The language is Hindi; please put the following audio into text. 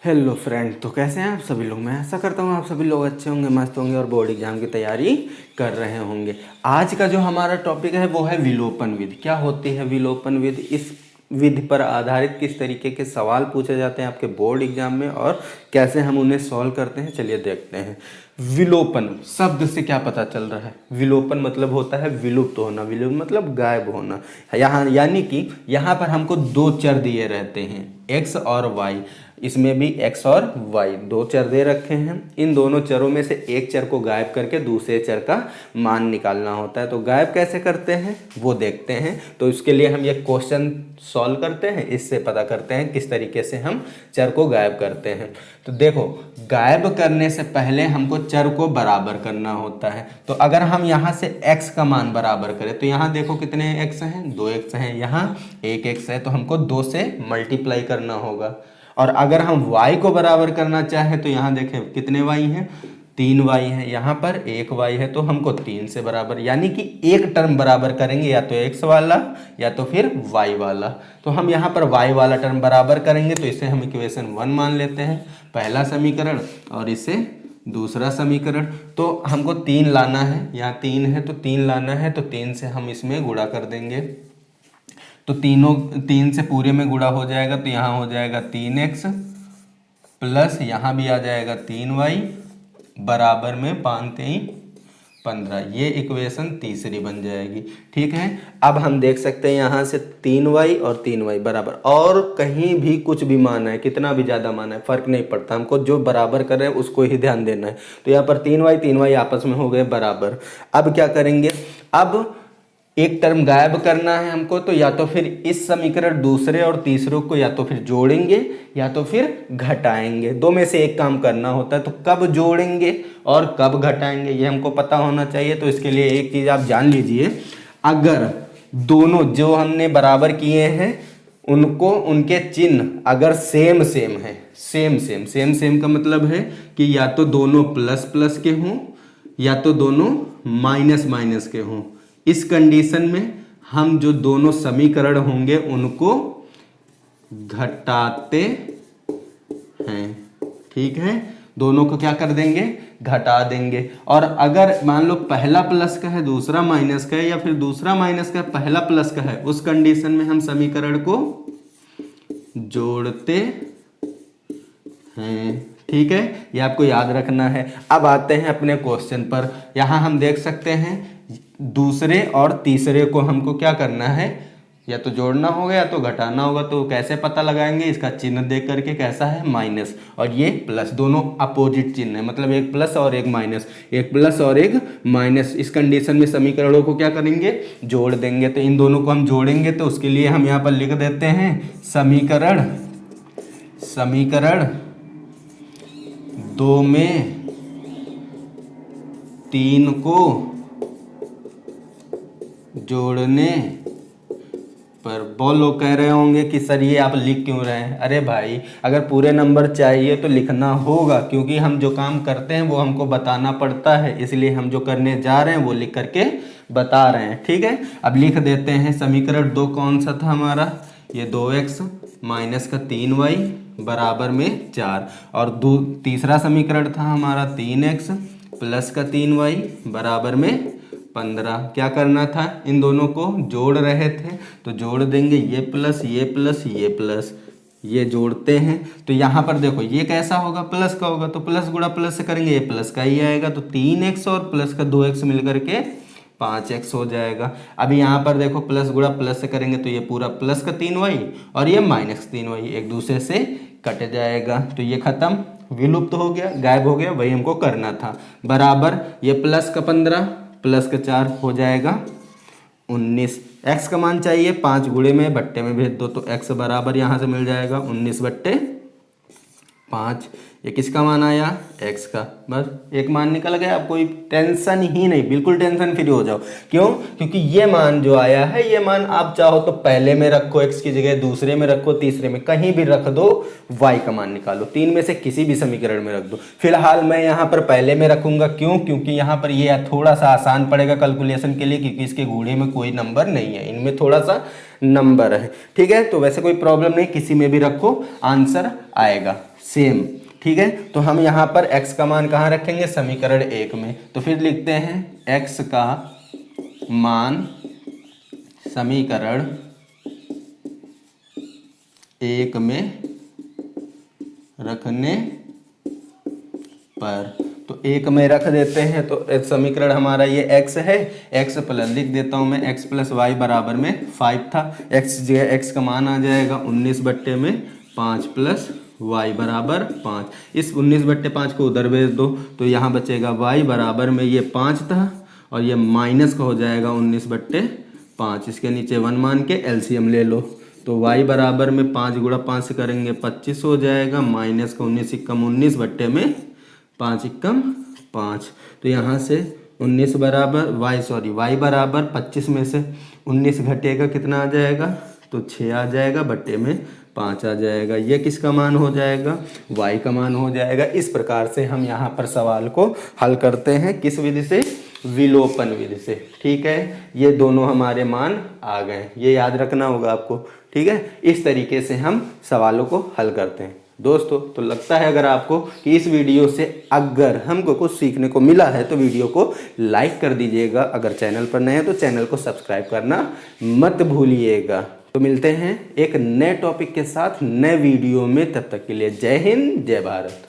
हेलो फ्रेंड, तो कैसे हैं आप सभी लोग। मैं आशा करता हूँ आप सभी लोग अच्छे होंगे, मस्त होंगे और बोर्ड एग्जाम की तैयारी कर रहे होंगे। आज का जो हमारा टॉपिक है वो है विलोपन विधि। क्या होती है विलोपन विधि, इस विधि पर आधारित किस तरीके के सवाल पूछे जाते हैं आपके बोर्ड एग्जाम में और कैसे हम उन्हें सॉल्व करते हैं, चलिए देखते हैं। विलोपन शब्द से क्या पता चल रहा है। विलोपन मतलब होता है विलुप्त होना, विलुप्त मतलब गायब होना। यहाँ यानी कि यहाँ पर हमको दो चर दिए रहते हैं, एक्स और वाई। इसमें भी x और y दो चर दे रखे हैं। इन दोनों चरों में से एक चर को गायब करके दूसरे चर का मान निकालना होता है। तो गायब कैसे करते हैं वो देखते हैं। तो इसके लिए हम ये क्वेश्चन सॉल्व करते हैं, इससे पता करते हैं किस तरीके से हम चर को गायब करते हैं। तो देखो, गायब करने से पहले हमको चर को बराबर करना होता है। तो अगर हम यहाँ से x का मान बराबर करें तो यहाँ देखो कितने x हैं, 2x हैं, यहाँ 1x है, तो हमको 2 से मल्टीप्लाई करना होगा। और अगर हम y को बराबर करना चाहें तो यहाँ देखें कितने y हैं, 3y है, यहाँ पर 1y है, तो हमको 3 से बराबर, यानी कि एक टर्म बराबर करेंगे, या तो x वाला या तो फिर y वाला। तो हम यहाँ पर y वाला टर्म बराबर करेंगे तो इसे हम इक्वेशन 1 मान लेते हैं, पहला समीकरण, और इसे दूसरा समीकरण। तो हमको 3 लाना है, यहाँ 3 है तो 3 लाना है, तो 3 से हम इसमें गुणा कर देंगे। तो 3 से पूरे में गुणा हो जाएगा, तो यहाँ हो जाएगा 3x प्लस यहाँ भी आ जाएगा 3y बराबर में 5 3 15। ये इक्वेशन तीसरी बन जाएगी। ठीक है, अब हम देख सकते हैं यहाँ से 3y और 3y बराबर, और कहीं भी कुछ भी मान है, कितना भी ज़्यादा मान है फर्क नहीं पड़ता, हमको जो बराबर कर रहे हैं उसको ही ध्यान देना है। तो यहाँ पर 3y आपस में हो गए बराबर। अब क्या करेंगे, अब एक टर्म गायब करना है हमको, तो या तो फिर इस समीकरण दूसरे और तीसरे को या तो फिर जोड़ेंगे या तो फिर घटाएंगे, दो में से एक काम करना होता है। तो कब जोड़ेंगे और कब घटाएंगे ये हमको पता होना चाहिए। तो इसके लिए एक चीज़ आप जान लीजिए, अगर दोनों जो हमने बराबर किए हैं उनको, उनके चिन्ह अगर सेम सेम है, सेम का मतलब है कि या तो दोनों प्लस प्लस के हों या तो दोनों माइनस माइनस के हों। इस कंडीशन में हम जो दोनों समीकरण होंगे उनको घटाते हैं। ठीक है, दोनों को क्या कर देंगे, घटा देंगे। और अगर मान लो पहला प्लस का है दूसरा माइनस का है, या फिर दूसरा माइनस का है पहला प्लस का है, उस कंडीशन में हम समीकरण को जोड़ते हैं। ठीक है, ये आपको याद रखना है। अब आते हैं अपने क्वेश्चन पर। यहाँ हम देख सकते हैं दूसरे और तीसरे को हमको क्या करना है, या तो जोड़ना होगा या तो घटाना होगा। तो कैसे पता लगाएंगे, इसका चिन्ह देख करके, कैसा है माइनस और ये प्लस, दोनों अपोजिट चिन्ह है, मतलब एक प्लस और एक माइनस, एक प्लस और एक माइनस। इस कंडीशन में समीकरणों को क्या करेंगे, जोड़ देंगे। तो इन दोनों को हम जोड़ेंगे, तो उसके लिए हम यहाँ पर लिख देते हैं समीकरण 2 में 3 को जोड़ने पर। बहुत लोग कह रहे होंगे कि सर ये आप लिख क्यों रहे हैं। अरे भाई, अगर पूरे नंबर चाहिए तो लिखना होगा, क्योंकि हम जो काम करते हैं वो हमको बताना पड़ता है, इसलिए हम जो करने जा रहे हैं वो लिख करके बता रहे हैं। ठीक है, अब लिख देते हैं समीकरण 2 कौन सा था हमारा, ये 2x माइनस का 3y बराबर में 4, और तीसरा समीकरण था हमारा 3x प्लस का 3y बराबर में 15। क्या करना था, इन दोनों को जोड़ रहे थे तो जोड़ देंगे, ये प्लस ये प्लस ये प्लस, ये जोड़ते हैं। तो यहाँ पर देखो ये कैसा होगा, प्लस का होगा, तो प्लस गुणा प्लस से करेंगे, ये प्लस का ही आएगा। तो 3x और प्लस का 2x मिलकर के 5x हो जाएगा। अभी यहाँ पर देखो प्लस गुणा प्लस से करेंगे तो ये पूरा प्लस का 3y और ये माइनस 3y एक दूसरे से कट जाएगा। तो ये खत्म, विलुप्त हो गया, गायब हो गया, वही हमको करना था। बराबर ये प्लस का 15 प्लस का 4 हो जाएगा 19। x का मान चाहिए, 5 गुणे में बट्टे में भेज दो, तो x बराबर यहाँ से मिल जाएगा 19/5। ये किसका मान आया, x का। बस एक मान निकल गया, आप कोई टेंशन ही नहीं, बिल्कुल टेंशन फ्री हो जाओ। क्यों, क्योंकि ये मान जो आया है, ये मान आप चाहो तो पहले में रखो x की जगह, दूसरे में रखो, तीसरे में, कहीं भी रख दो, y का मान निकालो, 3 में से किसी भी समीकरण में रख दो। फिलहाल मैं यहाँ पर पहले में रखूंगा, क्यों, क्योंकि यहाँ पर ये थोड़ा सा आसान पड़ेगा कैलकुलेशन के लिए, क्योंकि इसके गुणे में कोई नंबर नहीं है, इनमें थोड़ा सा नंबर है। ठीक है, तो वैसे कोई प्रॉब्लम नहीं, किसी में भी रखो आंसर आएगा। सेम। ठीक है, तो हम यहाँ पर x का मान कहाँ रखेंगे, समीकरण 1 में। तो फिर लिखते हैं x का मान समीकरण 1 में रखने पर, तो 1 में रख देते हैं। तो समीकरण हमारा ये x है, x प्लस लिख देता हूँ मैं, x प्लस वाई बराबर में 5 था। x का मान आ जाएगा 19/5 प्लस y बराबर 5। इस 19/5 को उधर भेज दो तो यहाँ बचेगा y बराबर में, ये 5 था और ये माइनस का हो जाएगा 19/5। इसके नीचे 1 मान के एलसीएम ले लो, तो y बराबर में 5 गुणा 5 से करेंगे 25 हो जाएगा, माइनस का 19 एकम 19 बट्टे में 5 एकम 5। तो यहाँ से 19 बराबर y बराबर 25 में से 19 घटेगा कितना आ जाएगा, तो 6 आ जाएगा, बट्टे में 5 आ जाएगा। ये किसका मान हो जाएगा, y का मान हो जाएगा। इस प्रकार से हम यहाँ पर सवाल को हल करते हैं, किस विधि से, विलोपन विधि से। ठीक है, ये दोनों हमारे मान आ गए, ये याद रखना होगा आपको। ठीक है, इस तरीके से हम सवालों को हल करते हैं दोस्तों। तो लगता है अगर आपको कि इस वीडियो से अगर हमको कुछ सीखने को मिला है तो वीडियो को लाइक कर दीजिएगा। अगर चैनल पर नए हैं तो चैनल को सब्सक्राइब करना मत भूलिएगा। तो मिलते हैं एक नए टॉपिक के साथ नए वीडियो में, तब तक के लिए जय हिंद, जय भारत।